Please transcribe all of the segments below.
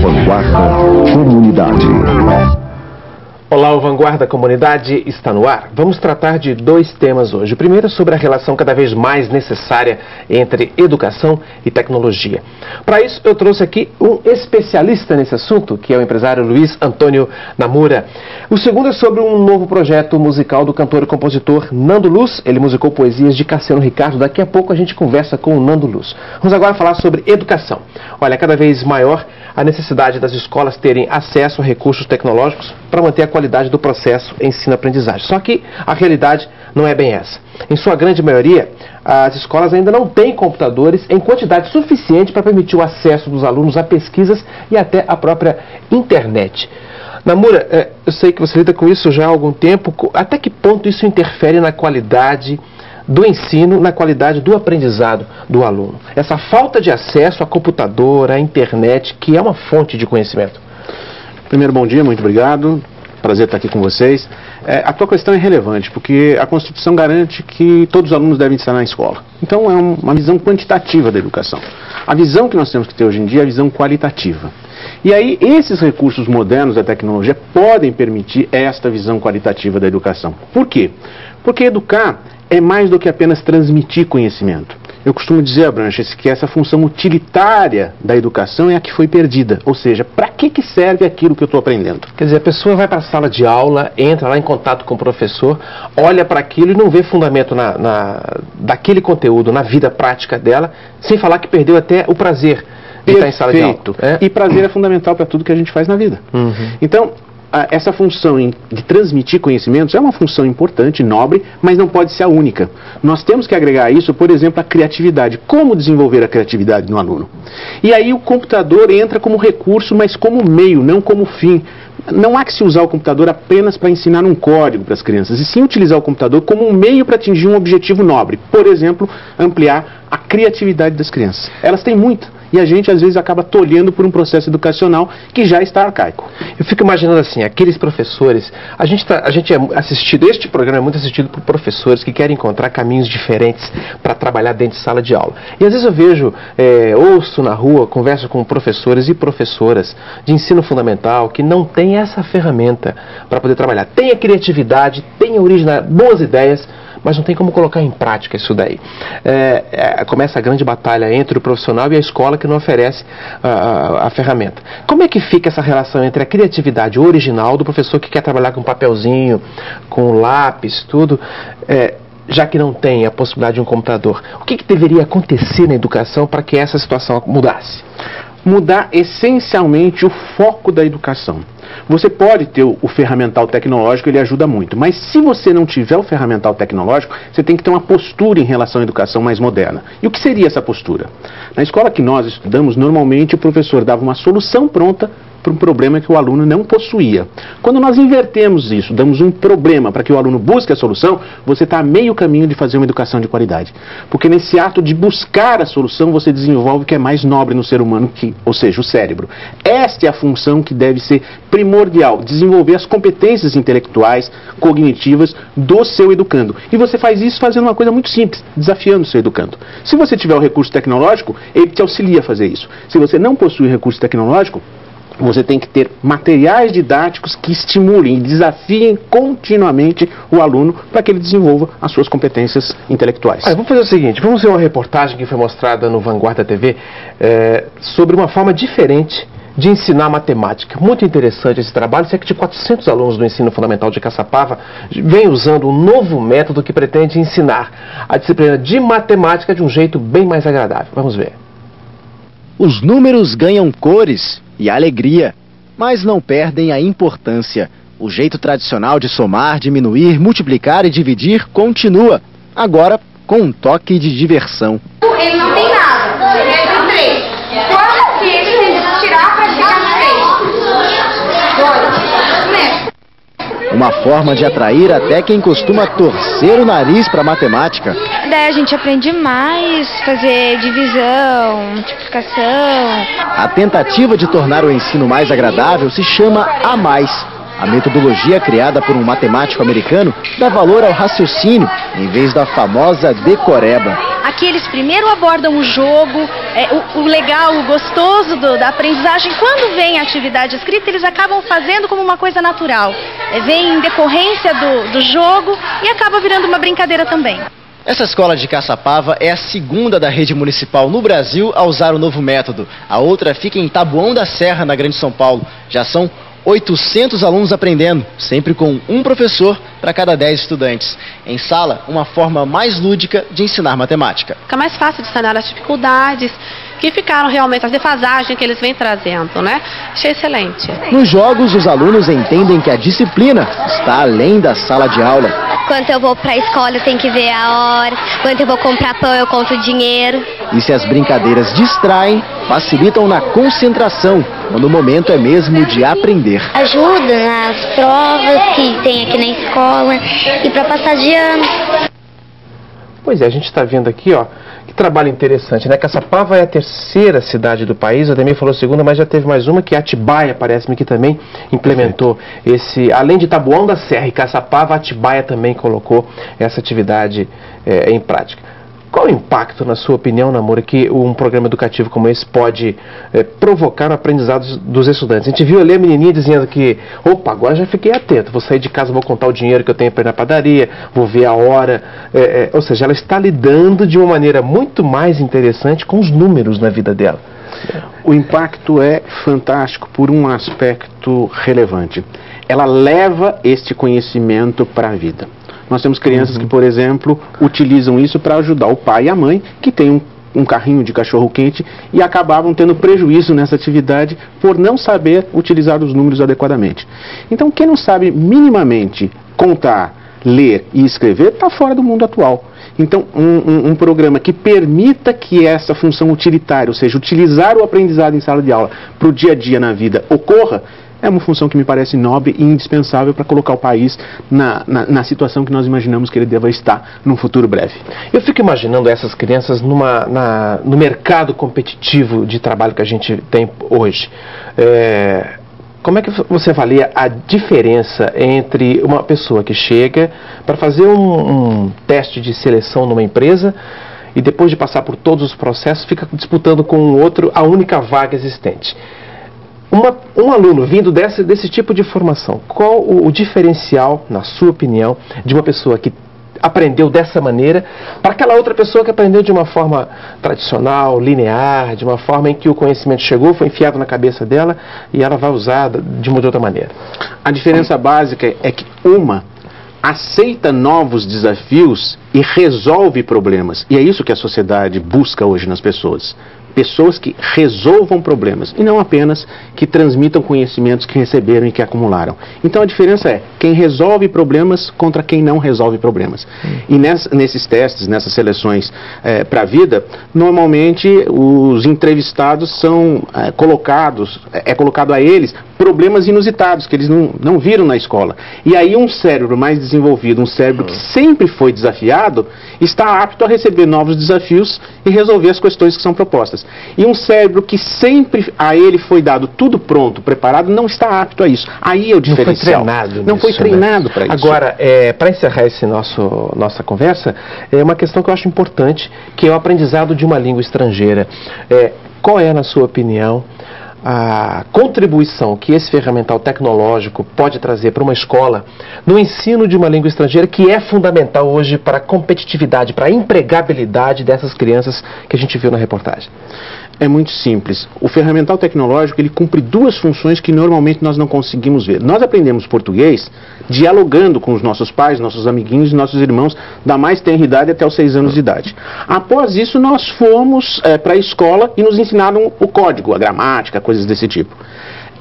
Vanguarda Comunidade. Olá, o Vanguarda Comunidade está no ar. Vamos tratar de dois temas hoje. O primeiro é sobre a relação cada vez mais necessária entre educação e tecnologia. Para isso, eu trouxe aqui um especialista nesse assunto, que é o empresário Luiz Antônio Namura. O segundo é sobre um novo projeto musical do cantor e compositor Nando Luz. Ele musicou poesias de Cassiano Ricardo. Daqui a pouco a gente conversa com o Nando Luz. Vamos agora falar sobre educação. Olha, cada vez maior a necessidade das escolas terem acesso a recursos tecnológicos para manter a qualidade do processo ensino-aprendizagem. Só que a realidade não é bem essa. Em sua grande maioria, as escolas ainda não têm computadores em quantidade suficiente para permitir o acesso dos alunos a pesquisas e até a própria internet. Namura, eu sei que você lida com isso já há algum tempo. Até que ponto isso interfere na qualidade do ensino, na qualidade do aprendizado do aluno? Essa falta de acesso a computador, à internet, que é uma fonte de conhecimento. Primeiro, bom dia, muito obrigado. Prazer estar aqui com vocês. A tua questão é relevante, porque a Constituição garante que todos os alunos devem estar na escola. Então é uma visão quantitativa da educação. A visão que nós temos que ter hoje em dia é a visão qualitativa. E aí, esses recursos modernos da tecnologia podem permitir esta visão qualitativa da educação. Por quê? Porque educar é mais do que apenas transmitir conhecimito. Eu costumo dizer, Abranches, que essa função utilitária da educação é a que foi perdida. Ou seja, para que serve aquilo que eu estou aprendendo? Quer dizer, a pessoa vai para a sala de aula, entra lá em contato com o professor, olha para aquilo e não vê fundamento daquele conteúdo na vida prática dela, sem falar que perdeu até o prazer de estar em sala de aula. E prazer é fundamental para tudo que a gente faz na vida. Então, essa função de transmitir conhecimentos é uma função importante, nobre, mas não pode ser a única. Nós temos que agregar a isso, por exemplo, a criatividade. Como desenvolver a criatividade no aluno? E aí o computador entra como recurso, mas como meio, não como fim. Não há que se usar o computador apenas para ensinar um código para as crianças, e sim utilizar o computador como um meio para atingir um objetivo nobre. Por exemplo, ampliar a criatividade das crianças. Elas têm muita. E a gente, às vezes, acaba tolhendo por um processo educacional que já está arcaico. Eu fico imaginando assim, aqueles professores... A gente é assistido, este programa é muito assistido por professores que querem encontrar caminhos diferentes para trabalhar dentro de sala de aula. E às vezes eu vejo, ouço na rua, converso com professores e professoras de ensino fundamental que não têm essa ferramenta para poder trabalhar. Tem a criatividade, tem a origem, boas ideias, mas não tem como colocar em prática isso daí. Começa a grande batalha entre o profissional e a escola que não oferece a ferramenta. Como é que fica essa relação entre a criatividade original do professor que quer trabalhar com papelzinho, com lápis, tudo, já que não tem a possibilidade de um computador? O que deveria acontecer na educação para que essa situação mudasse? Mudar essencialmente o foco da educação. Você pode ter o ferramental tecnológico, ele ajuda muito, mas se você não tiver o ferramental tecnológico, você tem que ter uma postura em relação à educação mais moderna. E o que seria essa postura? Na escola que nós estudamos, normalmente o professor dava uma solução pronta para um problema que o aluno não possuía. Quando nós invertemos isso, damos um problema para que o aluno busque a solução, você está a meio caminho de fazer uma educação de qualidade. Porque nesse ato de buscar a solução, você desenvolve o que é mais nobre no ser humano, ou seja, o cérebro. Esta é a função que deve ser primordial, desenvolver as competências intelectuais, cognitivas do seu educando. E você faz isso fazendo uma coisa muito simples, desafiando o seu educando. Se você tiver o recurso tecnológico, ele te auxilia a fazer isso. Se você não possui recurso tecnológico, você tem que ter materiais didáticos que estimulem e desafiem continuamente o aluno para que ele desenvolva as suas competências intelectuais. Vamos fazer o seguinte, vamos ver uma reportagem que foi mostrada no Vanguarda TV sobre uma forma diferente de ensinar matemática. Muito interessante esse trabalho. Cerca de 400 alunos do ensino fundamental de Caçapava vêm usando um novo método que pretende ensinar a disciplina de matemática de um jeito bem mais agradável. Vamos ver. Os números ganham cores e alegria, mas não perdem a importância. O jeito tradicional de somar, diminuir, multiplicar e dividir continua, agora com um toque de diversão. Ele não tem nada, ele é de 3. Quanto que ele tem que tirar para ficar 3? 2. Uma forma de atrair até quem costuma torcer o nariz para matemática. Daí a gente aprende mais, fazer divisão, multiplicação. A tentativa de tornar o ensino mais agradável se chama A+. A metodologia criada por um matemático americano dá valor ao raciocínio, em vez da famosa decoreba. aqui eles primeiro abordam o jogo, o legal, o gostoso da aprendizagem. Quando vem a atividade escrita, eles acabam fazendo como uma coisa natural. Vem em decorrência do jogo e acaba virando uma brincadeira também. Essa escola de Caçapava é a segunda da rede municipal no Brasil a usar o novo método. A outra fica em Taboão da Serra, na Grande São Paulo. Já são 800 alunos aprendendo, sempre com um professor para cada 10 estudantes. Em sala, uma forma mais lúdica de ensinar matemática. Fica mais fácil de sanar as dificuldades que ficaram realmente, as defasagens que eles vêm trazendo, né? Achei excelente. Nos jogos, os alunos entendem que a disciplina está além da sala de aula. Quando eu vou para a escola, eu tenho que ver a hora. Quando eu vou comprar pão, eu conto o dinheiro. E se as brincadeiras distraem, facilitam na concentração, quando o momento é mesmo de aprender. Ajuda nas provas que tem aqui na escola e para passar de ano. Pois é, a gente está vendo aqui, ó, que trabalho interessante, né? Caçapava é a terceira cidade do país, a Ademir falou segunda, mas já teve mais uma, que é Atibaia, parece-me que também implementou esse, além de Taboão da Serra e Caçapava, Atibaia também colocou essa atividade em prática. Qual o impacto, na sua opinião, Namura, que um programa educativo como esse pode provocar no aprendizado dos estudantes? A gente viu ali a menininha dizendo que, opa, agora já fiquei atento, vou sair de casa, vou contar o dinheiro que eu tenho para ir na padaria, vou ver a hora. Ou seja, ela está lidando de uma maneira muito mais interessante com os números na vida dela. O impacto é fantástico por um aspecto relevante. Ela leva este conhecimento para a vida. Nós temos crianças que, por exemplo, utilizam isso para ajudar o pai e a mãe, que tem um carrinho de cachorro-quente e acabavam tendo prejuízo nessa atividade por não saber utilizar os números adequadamente. Então, quem não sabe minimamente contar, ler e escrever, está fora do mundo atual. Então, um programa que permita que essa função utilitária, ou seja, utilizar o aprendizado em sala de aula para o dia a dia na vida, ocorra, é uma função que me parece nobre e indispensável para colocar o país na situação que nós imaginamos que ele deva estar num futuro breve. Eu fico imaginando essas crianças no mercado competitivo de trabalho que a gente tem hoje. Como é que você avalia a diferença entre uma pessoa que chega para fazer um teste de seleção numa empresa e depois de passar por todos os processos fica disputando com o outro a única vaga existente? Um aluno vindo desse tipo de formação, qual o diferencial, na sua opinião, de uma pessoa que aprendeu dessa maneira para aquela outra pessoa que aprendeu de uma forma tradicional, linear, de uma forma em que o conhecimento chegou, foi enfiado na cabeça dela e ela vai usar de uma outra maneira? A diferença básica é que uma aceita novos desafios e resolve problemas. E é isso que a sociedade busca hoje nas pessoas. Pessoas que resolvam problemas e não apenas que transmitam conhecimentos que receberam e que acumularam. Então a diferença é quem resolve problemas contra quem não resolve problemas. E nesses testes, nessas seleções para a vida, normalmente os entrevistados são colocado a eles problemas inusitados que eles não viram na escola. E aí um cérebro mais desenvolvido, um cérebro que sempre foi desafiado, está apto a receber novos desafios e resolver as questões que são propostas. E um cérebro que sempre a ele foi dado tudo pronto, preparado, não está apto a isso. Aí é o diferencial. Não foi treinado para isso. Agora, para encerrar nossa conversa, é uma questão que eu acho importante, que é o aprendizado de uma língua estrangeira. Qual é, na sua opinião, a contribuição que esse ferramental tecnológico pode trazer para uma escola no ensino de uma língua estrangeira, que é fundamental hoje para a competitividade, para a empregabilidade dessas crianças que a gente viu na reportagem? É muito simples. O ferramental tecnológico, ele cumpre duas funções que normalmente nós não conseguimos ver. Nós aprendemos português dialogando com os nossos pais, nossos amiguinhos, nossos irmãos da mais tenra idade até os 6 anos de idade. Após isso, nós fomos para a escola e nos ensinaram o código, a gramática, coisas desse tipo.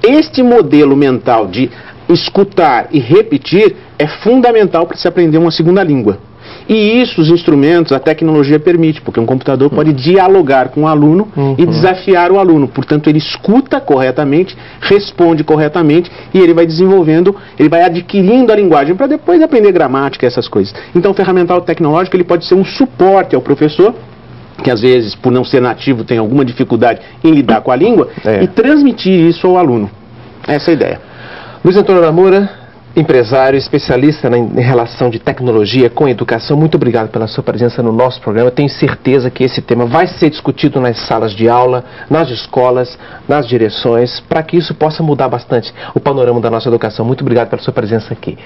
Este modelo mental de escutar e repetir é fundamental para se aprender uma segunda língua. E isso, os instrumentos, a tecnologia permite, porque um computador pode dialogar com o aluno e desafiar o aluno. Portanto, ele escuta corretamente, responde corretamente e ele vai desenvolvendo, ele vai adquirindo a linguagem para depois aprender gramática e essas coisas. Então, o ferramental tecnológico ele pode ser um suporte ao professor, que às vezes, por não ser nativo, tem alguma dificuldade em lidar com a língua, e transmitir isso ao aluno. Essa é a ideia. Luiz Antônio Namura, empresário, especialista em relação de tecnologia com educação, muito obrigado pela sua presença no nosso programa. Eu tenho certeza que esse tema vai ser discutido nas salas de aula, nas escolas, nas direções, para que isso possa mudar bastante o panorama da nossa educação. Muito obrigado pela sua presença aqui.